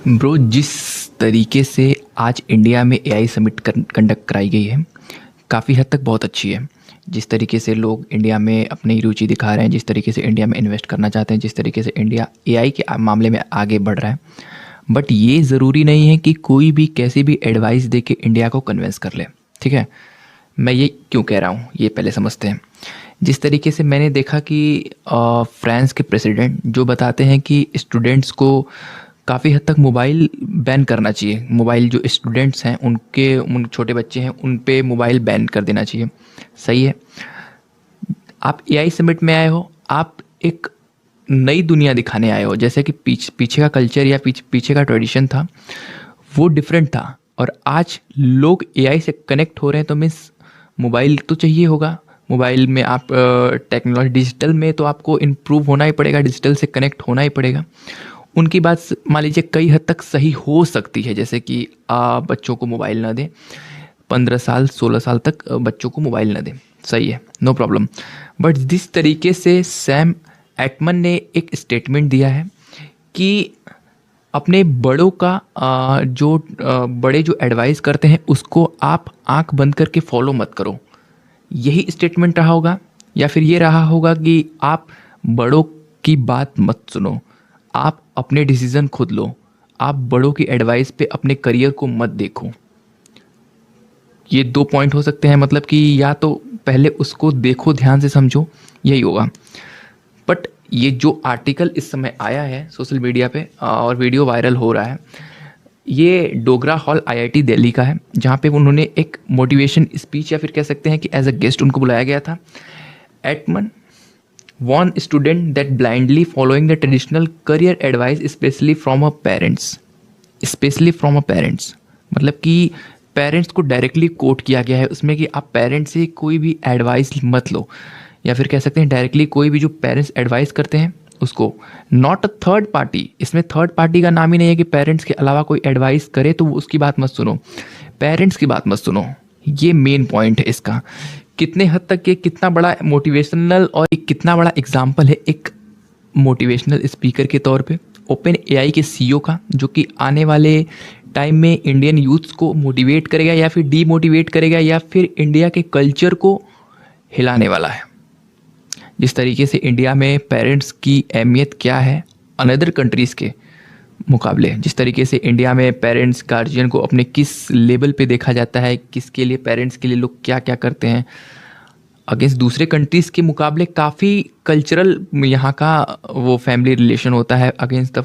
Bro, जिस तरीके से आज इंडिया में एआई समिट कंडक्ट कराई गई है, काफ़ी हद तक बहुत अच्छी है। जिस तरीके से लोग इंडिया में अपनी रुचि दिखा रहे हैं, जिस तरीके से इंडिया में इन्वेस्ट करना चाहते हैं, जिस तरीके से इंडिया एआई के मामले में आगे बढ़ रहा है। बट ये ज़रूरी नहीं है कि कोई भी कैसी भी एडवाइस दे के इंडिया को कन्विंस कर ले। ठीक है, मैं ये क्यों कह रहा हूँ ये पहले समझते हैं। जिस तरीके से मैंने देखा कि फ्रांस के प्रेसिडेंट जो बताते हैं कि स्टूडेंट्स को काफ़ी हद तक मोबाइल बैन करना चाहिए। मोबाइल जो स्टूडेंट्स हैं उन छोटे बच्चे हैं उन पे मोबाइल बैन कर देना चाहिए। सही है। आप एआई समिट में आए हो, आप एक नई दुनिया दिखाने आए हो। जैसे कि पीछे का कल्चर या पीछे का ट्रेडिशन था वो डिफरेंट था, और आज लोग एआई से कनेक्ट हो रहे हैं, तो मीन्स मोबाइल तो चाहिए होगा। मोबाइल में आप टेक्नोलॉजी डिजिटल में तो आपको इम्प्रूव होना ही पड़ेगा, डिजिटल से कनेक्ट होना ही पड़ेगा। उनकी बात मान लीजिए कई हद तक सही हो सकती है, जैसे कि बच्चों को मोबाइल ना दें, 15 साल 16 साल तक बच्चों को मोबाइल ना दें। सही है, नो प्रॉब्लम। बट जिस तरीके से सैम एटमन ने एक स्टेटमेंट दिया है कि अपने बड़ों का बड़े जो एडवाइस करते हैं उसको आप आंख बंद करके फॉलो मत करो। यही स्टेटमेंट रहा होगा, या फिर ये रहा होगा कि आप बड़ों की बात मत सुनो, आप अपने डिसीज़न खुद लो, आप बड़ों की एडवाइस पे अपने करियर को मत देखो। ये दो पॉइंट हो सकते हैं, मतलब कि या तो पहले उसको देखो, ध्यान से समझो, यही होगा। बट ये जो आर्टिकल इस समय आया है सोशल मीडिया पे और वीडियो वायरल हो रहा है, ये डोगरा हॉल आईआईटी दिल्ली का है, जहाँ पे उन्होंने एक मोटिवेशन स्पीच या फिर कह सकते हैं कि एज अ गेस्ट उनको बुलाया गया था। एटमन warn student that blindly following the traditional career advice especially from a parents, मतलब कि पेरेंट्स को डायरेक्टली कोट किया गया है उसमें कि आप पेरेंट्स से कोई भी एडवाइस मत लो, या फिर कह सकते हैं डायरेक्टली कोई भी जो पेरेंट्स एडवाइस करते हैं उसको। नॉट अ थर्ड पार्टी, इसमें थर्ड पार्टी का नाम ही नहीं है कि पेरेंट्स के अलावा कोई एडवाइस करे तो उसकी बात मत सुनो, पेरेंट्स की बात मत सुनो। ये मेन पॉइंट है इसका। कितने हद तक ये कितना बड़ा मोटिवेशनल और एक कितना बड़ा एग्जाम्पल है एक मोटिवेशनल स्पीकर के तौर पे ओपन एआई के सीईओ का, जो कि आने वाले टाइम में इंडियन यूथ्स को मोटिवेट करेगा या फिर डीमोटिवेट करेगा या फिर इंडिया के कल्चर को हिलाने वाला है। जिस तरीके से इंडिया में पेरेंट्स की अहमियत क्या है अनदर कंट्रीज़ के मुकाबले, जिस तरीके से इंडिया में पेरेंट्स गार्जियन को अपने किस लेवल पे देखा जाता है, किसके लिए पेरेंट्स के लिए लोग क्या क्या करते हैं अगेंस्ट दूसरे कंट्रीज़ के मुकाबले, काफ़ी कल्चरल यहाँ का वो फैमिली रिलेशन होता है अगेंस्ट द